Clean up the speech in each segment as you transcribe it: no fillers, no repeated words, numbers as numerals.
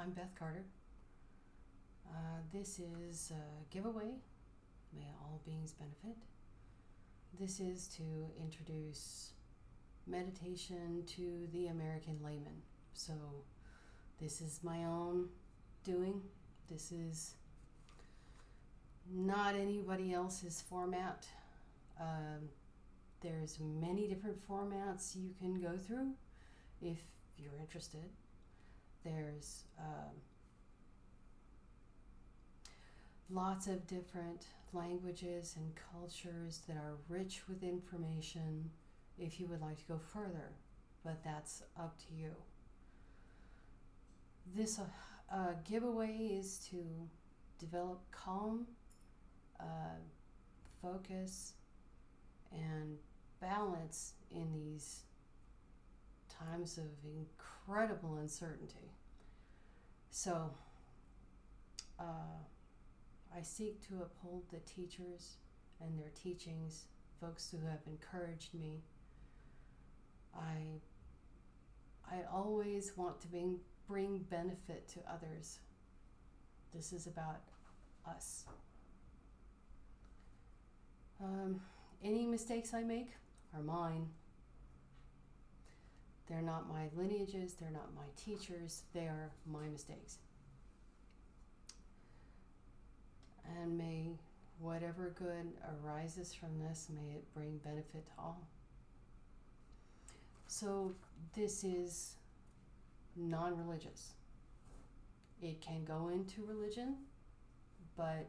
I'm Beth Carter. This is a giveaway. May all beings benefit. This is to introduce meditation to the American layman. So, this is my own doing. This is not anybody else's format. There's many different formats you can go through if you're interested. There's lots of different languages and cultures that are rich with information if you would like to go further, but that's up to you. This giveaway is to develop calm, focus, and balance in these times of incredible uncertainty. So, I seek to uphold the teachers and their teachings, folks who have encouraged me. I always want to bring benefit to others. This is about us. Any mistakes I make are mine. They're not my lineages, they're not my teachers, they are my mistakes. And may whatever good arises from this, may it bring benefit to all. So this is non-religious. It can go into religion, but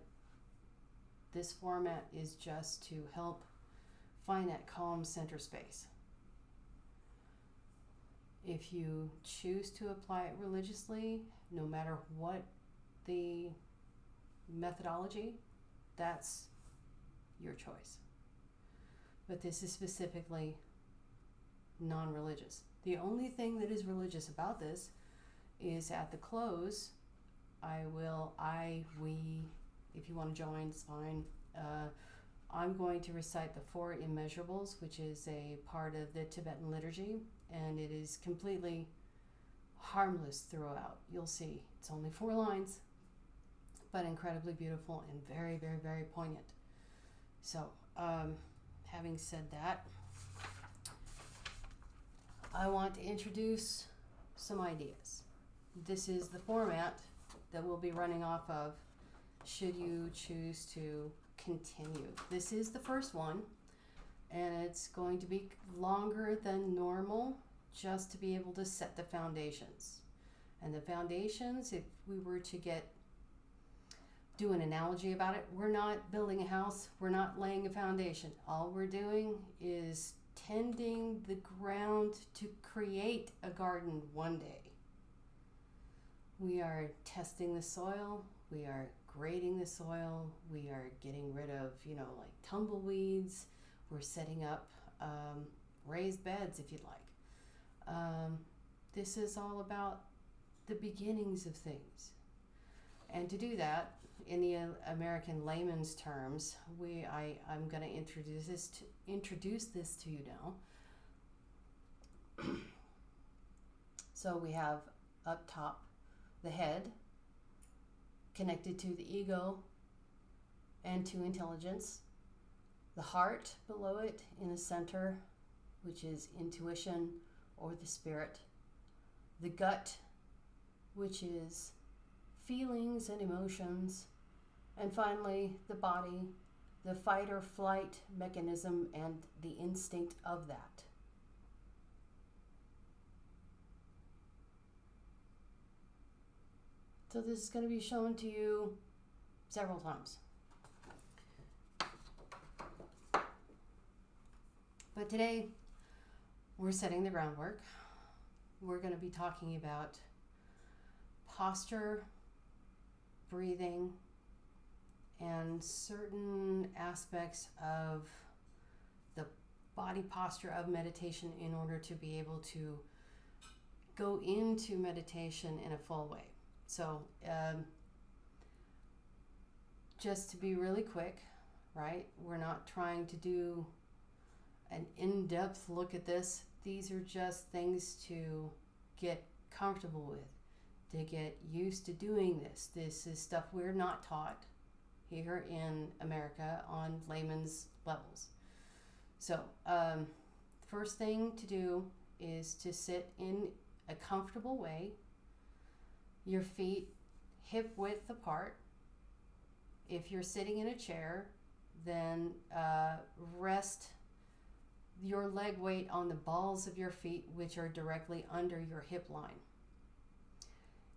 this format is just to help find that calm center space. If you choose to apply it religiously, no matter what the methodology, that's your choice. But this is specifically non-religious. The only thing that is religious about this is at the close, we, if you want to join, it's fine. I'm going to recite the 4 immeasurables, which is a part of the Tibetan liturgy, and it is completely harmless throughout. You'll see, it's only 4 lines, but incredibly beautiful and very, very, very poignant. So, having said that, I want to introduce some ideas. This is the format that we'll be running off of should you choose to continue. This is the first one, and it's going to be longer than normal just to be able to set the foundations. And the foundations, if we were to do an analogy about it, we're not building a house, we're not laying a foundation. All we're doing is tending the ground to create a garden one day. We are testing the soil, we are grading the soil, we are getting rid of, like tumbleweeds, we're setting up raised beds if you'd like. This is all about the beginnings of things. And to do that, in the American layman's terms, I'm going to introduce this to you now. So we have up top the head, connected to the ego and to intelligence. The heart below it in the center, which is intuition or the spirit. The gut, which is feelings and emotions. And finally, the body, the fight or flight mechanism and the instinct of that. So this is going to be shown to you several times. But today, we're setting the groundwork. We're going to be talking about posture, breathing, and certain aspects of the body posture of meditation in order to be able to go into meditation in a full way. So, just to be really quick, right? We're not trying to do an in-depth look at this. These are just things to get comfortable with. to get used to doing this. This is stuff we're not taught here in America on layman's levels. So, first thing to do is to sit in a comfortable way, your feet hip width apart. If you're sitting in a chair, then rest your leg weight on the balls of your feet, which are directly under your hip line.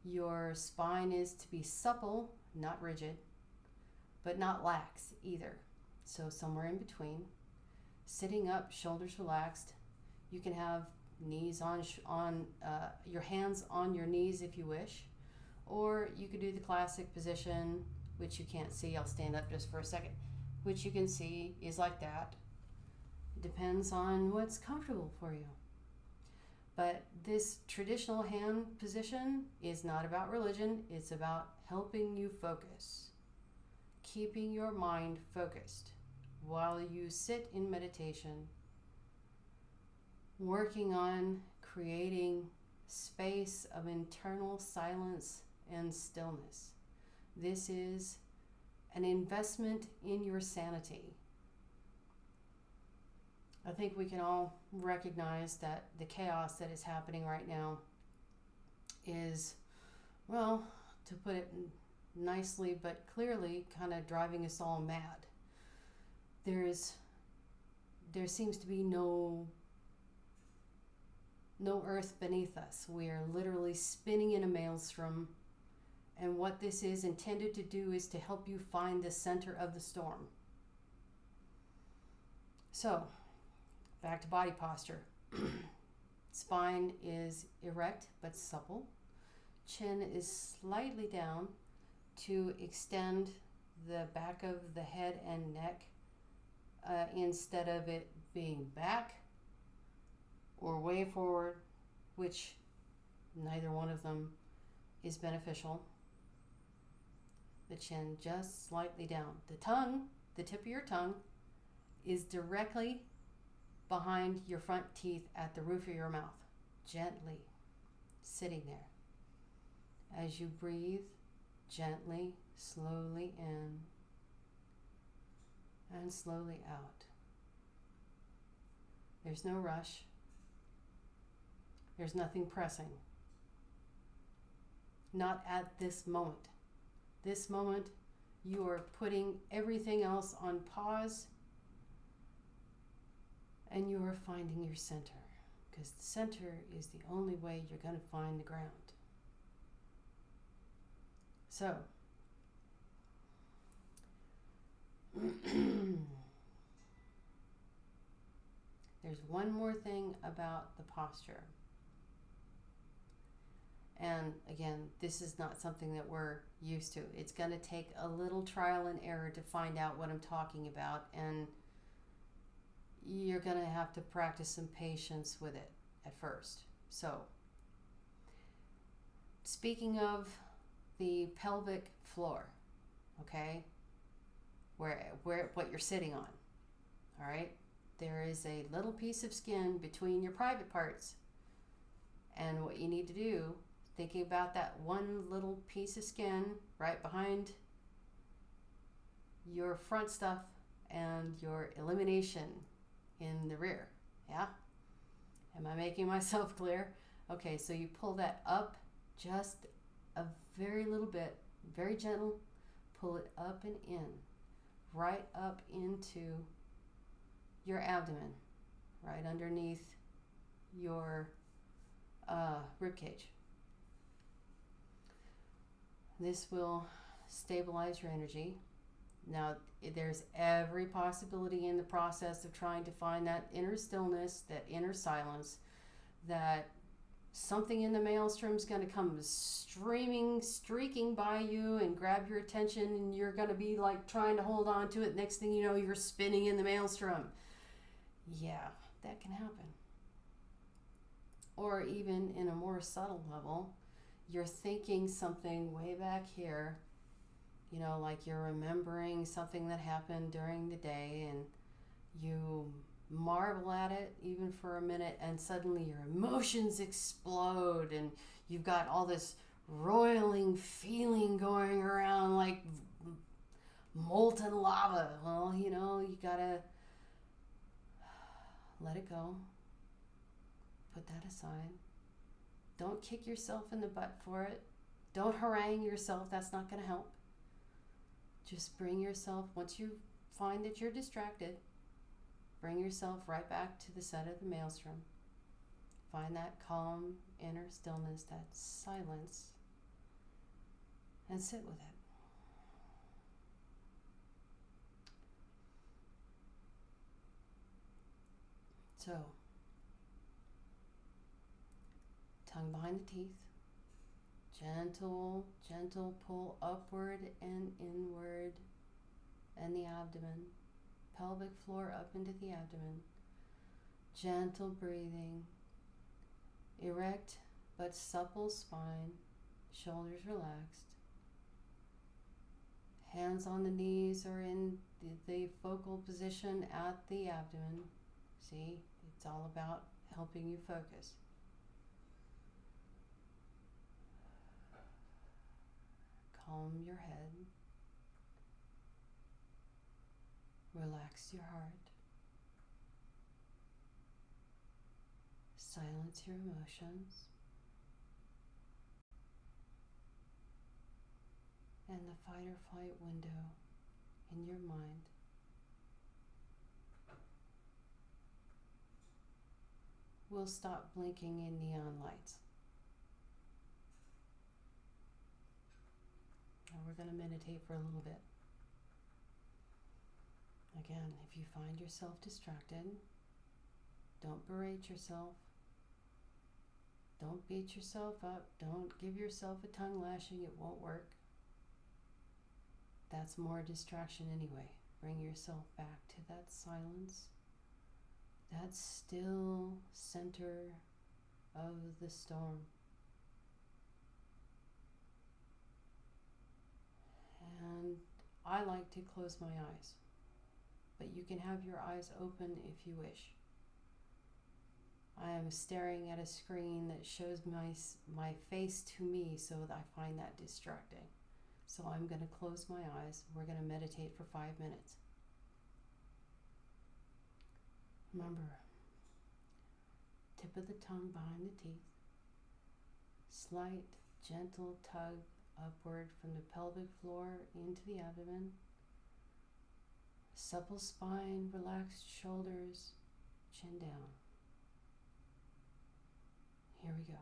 Your spine is to be supple, not rigid, but not lax either. So somewhere in between. Sitting up, shoulders relaxed. You can have knees on your hands on your knees if you wish, or you could do the classic position, which you can't see. I'll stand up just for a second. Which you can see is like that. It depends on what's comfortable for you. But this traditional hand position is not about religion. It's about helping you focus, keeping your mind focused while you sit in meditation, working on creating space of internal silence and stillness. This is an investment in your sanity. I think we can all recognize that the chaos that is happening right now is, well, to put it nicely but clearly, kind of driving us all mad. There seems to be no earth beneath us. We are literally spinning in a maelstrom, and what this is intended to do is to help you find the center of the storm. So, back to body posture. Spine is erect but supple. Chin is slightly down to extend the back of the head and neck instead of it being back or way forward, which neither one of them is beneficial. The chin just slightly down. The tongue, the tip of your tongue, is directly behind your front teeth at the roof of your mouth, gently sitting there. As you breathe, gently, slowly in and slowly out. There's no rush. There's nothing pressing. Not at this moment. This moment, you are putting everything else on pause, and you are finding your center, because the center is the only way you're going to find the ground. So, there's one more thing about the posture. And again, this is not something that we're used to. It's going to take a little trial and error to find out what I'm talking about, and you're going to have to practice some patience with it at first. So, speaking of the pelvic floor, okay, where what you're sitting on, all right, there is a little piece of skin between your private parts, and what you need to do, thinking about that one little piece of skin right behind your front stuff and your elimination in the rear. Yeah? Am I making myself clear? Okay, so you pull that up just a very little bit, very gentle, pull it up and in, right up into your abdomen, right underneath your rib cage. This will stabilize your energy. Now, there's every possibility in the process of trying to find that inner stillness, that inner silence, that something in the maelstrom is going to come streaking by you and grab your attention, and you're going to be like trying to hold on to it. Next thing you know, you're spinning in the maelstrom. Yeah, that can happen. Or even in a more subtle level, you're thinking something way back here, you know, like you're remembering something that happened during the day, and you marvel at it even for a minute, and suddenly your emotions explode, and you've got all this roiling feeling going around like molten lava. Well, you gotta let it go. Put that aside. Don't kick yourself in the butt for it. Don't harangue yourself. That's not going to help. Just bring yourself, once you find that you're distracted, bring yourself right back to the center of the maelstrom. Find that calm inner stillness, that silence, and sit with it. So, tongue behind the teeth. Gentle pull upward and inward, and the abdomen. Pelvic floor up into the abdomen. Gentle breathing. Erect but supple spine. Shoulders relaxed. Hands on the knees or in the focal position at the abdomen. See, it's all about helping you focus. Calm your head. Relax your heart. Silence your emotions. And the fight or flight window in your mind will stop blinking in neon lights. Now we're going to meditate for a little bit. Again, if you find yourself distracted, don't berate yourself. Don't beat yourself up. Don't give yourself a tongue lashing. It won't work. That's more distraction anyway. Bring yourself back to that silence, that still center of the storm. And I like to close my eyes, but you can have your eyes open if you wish. I am staring at a screen that shows my face to me, so that I find that distracting. So I'm going to close my eyes. We're going to meditate for 5 minutes. Remember, tip of the tongue behind the teeth. Slight, gentle tug upward from the pelvic floor into the abdomen. Supple spine, relaxed shoulders, chin down. Here we go.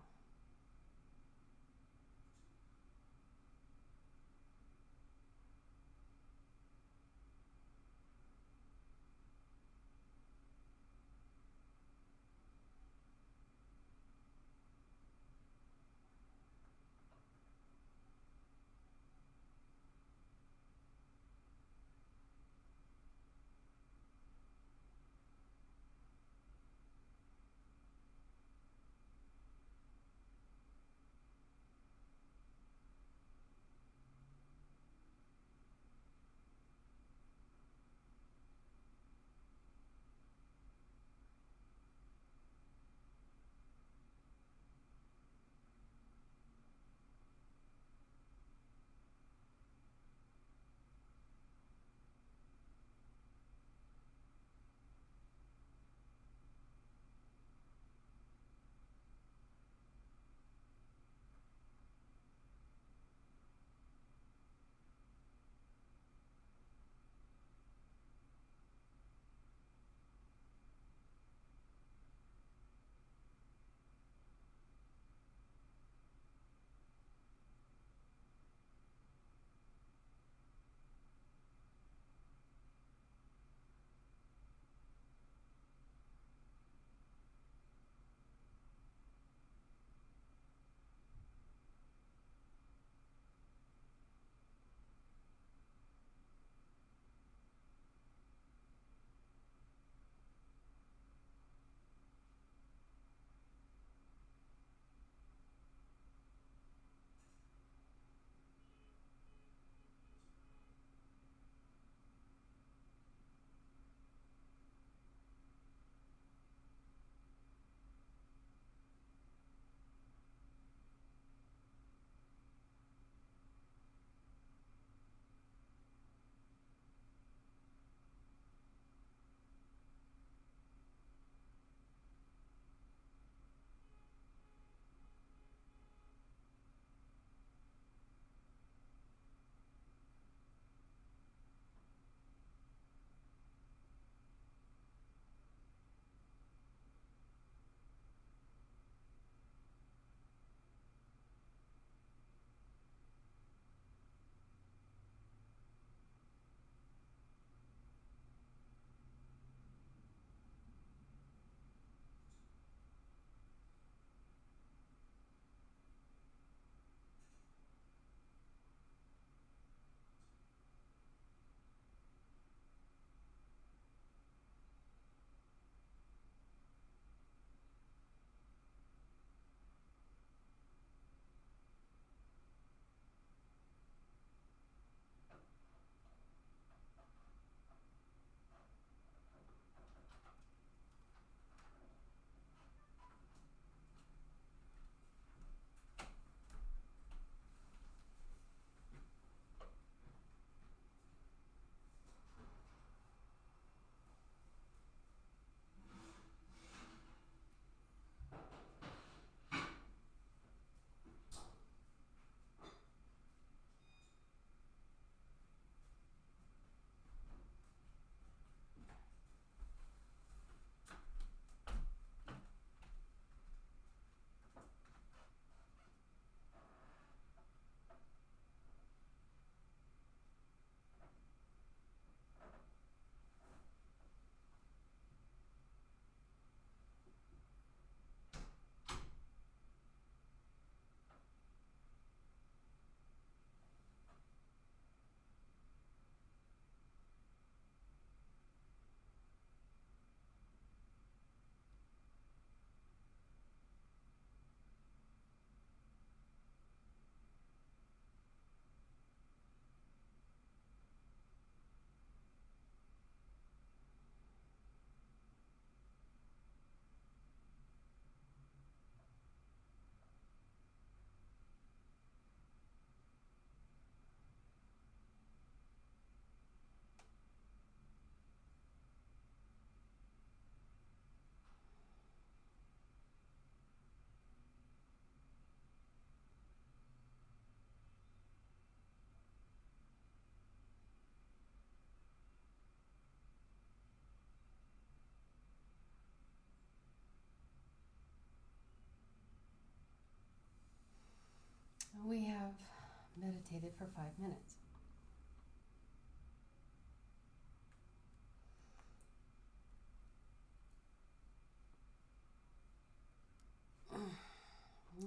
meditated for 5 minutes.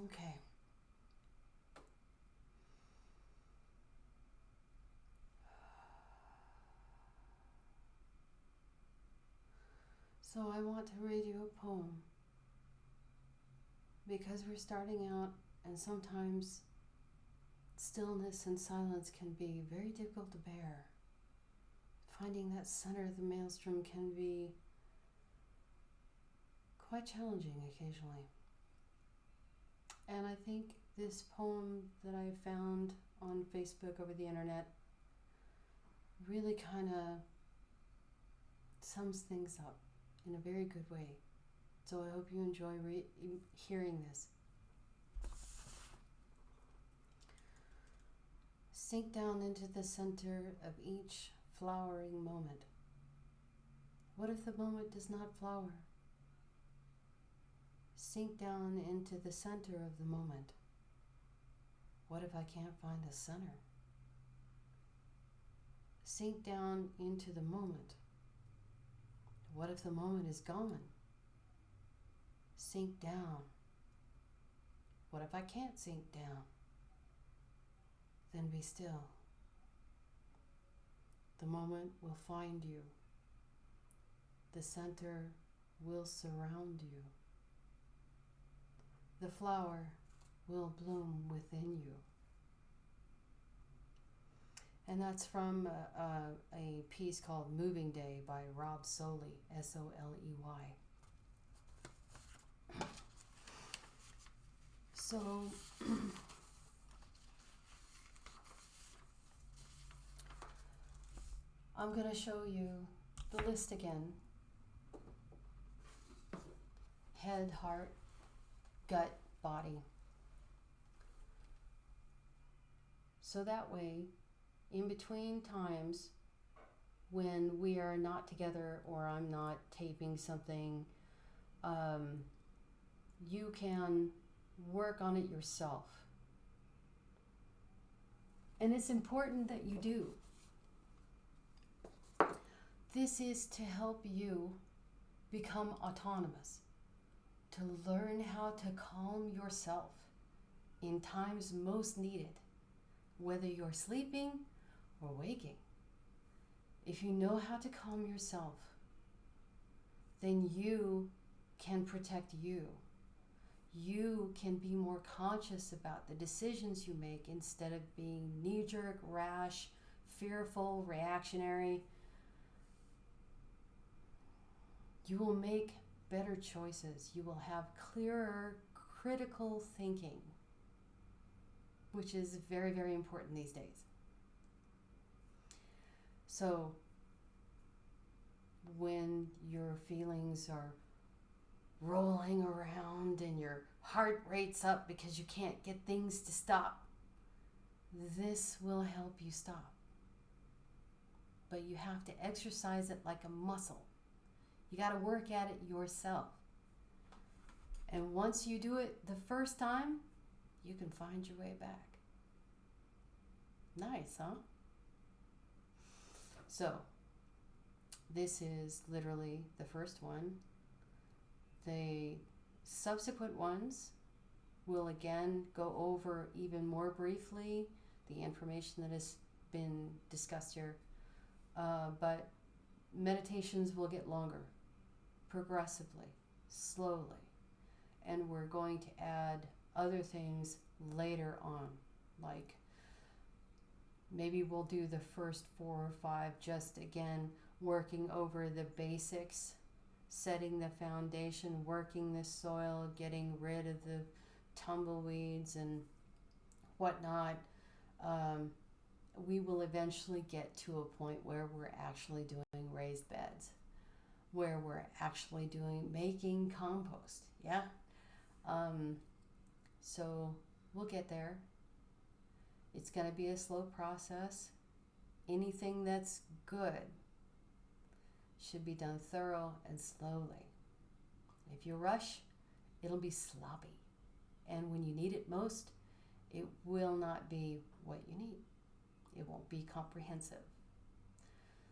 Okay. So I want to read you a poem because we're starting out, and sometimes stillness and silence can be very difficult to bear. Finding that center of the maelstrom can be quite challenging occasionally. And I think this poem that I found on Facebook over the internet really kind of sums things up in a very good way. So I hope you enjoy hearing this. Sink down into the center of each flowering moment. What if the moment does not flower? Sink down into the center of the moment. What if I can't find the center? Sink down into the moment. What if the moment is gone? Sink down. What if I can't sink down? Then be still. The moment will find you. The center will surround you. The flower will bloom within you. And that's from a piece called Moving Day by Rob Soley, S-O-L-E-Y. So, I'm going to show you the list again. Head, heart, gut, body. So that way, in between times when we are not together or I'm not taping something, you can work on it yourself. And it's important that you do. This is to help you become autonomous, to learn how to calm yourself in times most needed, whether you're sleeping or waking. If you know how to calm yourself, then you can protect you. You can be more conscious about the decisions you make instead of being knee-jerk, rash, fearful, reactionary. You will make better choices. You will have clearer, critical thinking, which is very, very important these days. So, when your feelings are rolling around and your heart rate's up because you can't get things to stop, this will help you stop. But you have to exercise it like a muscle. You got to work at it yourself. And once you do it the first time, you can find your way back. Nice, huh? So, this is literally the first one. The subsequent ones will again go over even more briefly the information that has been discussed here. But meditations will get longer, progressively, slowly. And we're going to add other things later on, like maybe we'll do the first 4 or 5 just again working over the basics, setting the foundation, working the soil, getting rid of the tumbleweeds and whatnot. We will eventually get to a point where we're actually doing raised beds, where we're actually making compost. Yeah. So we'll get there. It's going to be a slow process. Anything that's good should be done thorough and slowly. If you rush, it'll be sloppy. And when you need it most, it will not be what you need. It won't be comprehensive.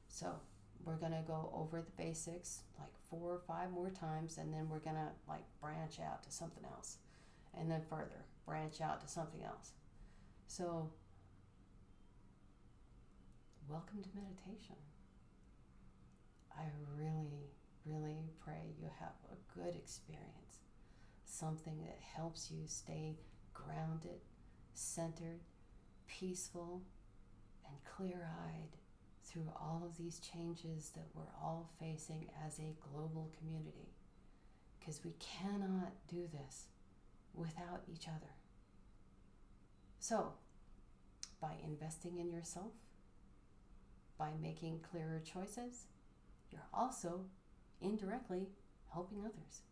So we're going to go over the basics like 4 or 5 more times, and then we're going to like branch out to something else, and then further branch out to something else. So welcome to meditation. I really, really pray you have a good experience, something that helps you stay grounded, centered, peaceful, and clear-eyed through all of these changes that we're all facing as a global community. Because we cannot do this without each other. So, by investing in yourself, by making clearer choices, you're also indirectly helping others.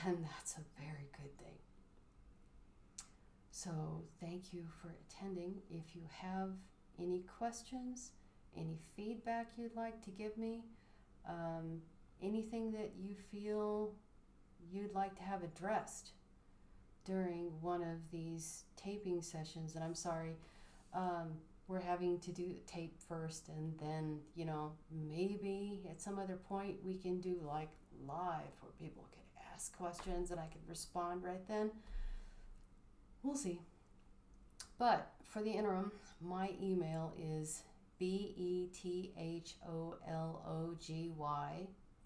And that's a very good thing. So thank you for attending. If you have any questions, any feedback you'd like to give me, anything that you feel you'd like to have addressed during one of these taping sessions, and I'm sorry, we're having to do tape first, and then, maybe at some other point we can do like live where people could ask questions and I could respond right then. We'll see. But for the interim, my email is BETHOLOGY,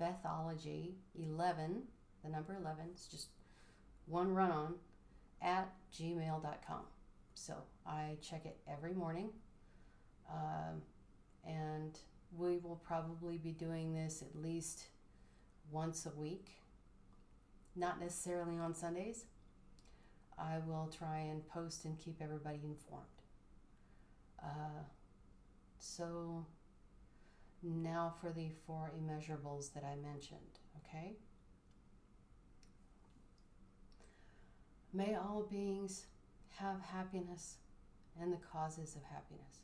Bethology11, the number 11, it's just one run-on, at gmail.com. So I check it every morning. And we will probably be doing this at least once a week, not necessarily on Sundays. I will try and post and keep everybody informed. So now for the 4 immeasurables that I mentioned, okay? May all beings have happiness and the causes of happiness.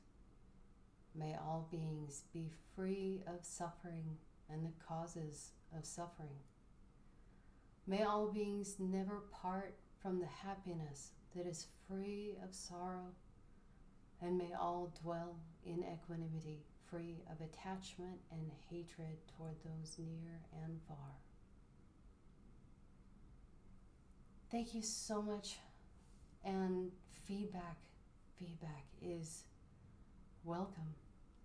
May all beings be free of suffering and the causes of suffering. May all beings never part from the happiness that is free of sorrow, and may all dwell in equanimity, free of attachment and hatred toward those near and far. Thank you so much, and feedback is welcome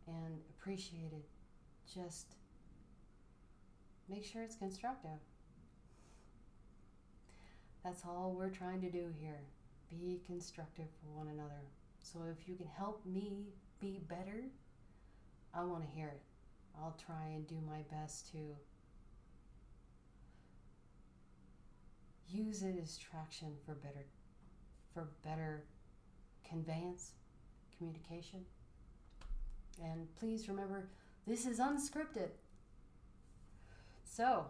and appreciated. Just make sure it's constructive. That's all we're trying to do here. Be constructive for one another. So if you can help me be better, I want to hear it. I'll try and do my best to use it as traction for better conveyance, communication. And please remember, this is unscripted. So,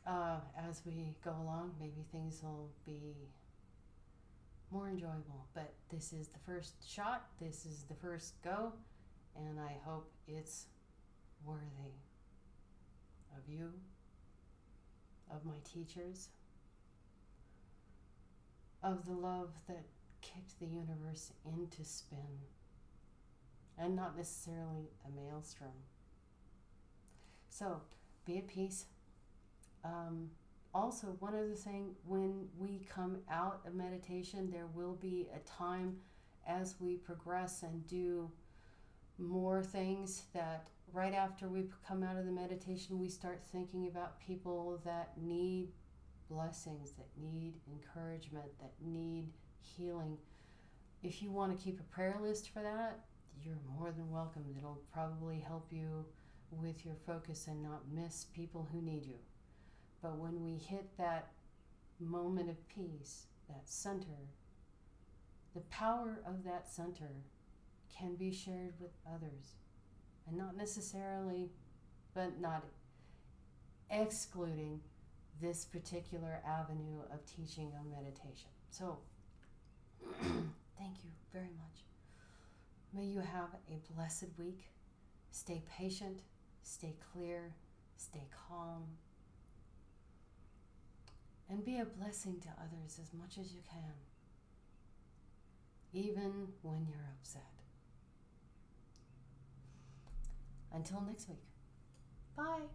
as we go along, maybe things will be more enjoyable. But this is the first shot, this is the first go, and I hope it's worthy of you, of my teachers, of the love that kicked the universe into spin, and not necessarily a maelstrom. So, be at peace. Also, one other thing, when we come out of meditation, there will be a time as we progress and do more things that right after we come out of the meditation, we start thinking about people that need blessings, that need encouragement, that need healing. If you want to keep a prayer list for that, you're more than welcome. It'll probably help you with your focus and not miss people who need you. But when we hit that moment of peace, that center, the power of that center can be shared with others. And not necessarily, but not excluding this particular avenue of teaching on meditation. So, thank you very much. May you have a blessed week. Stay patient, stay clear, stay calm, and be a blessing to others as much as you can. even when you're upset. Until next week. Bye.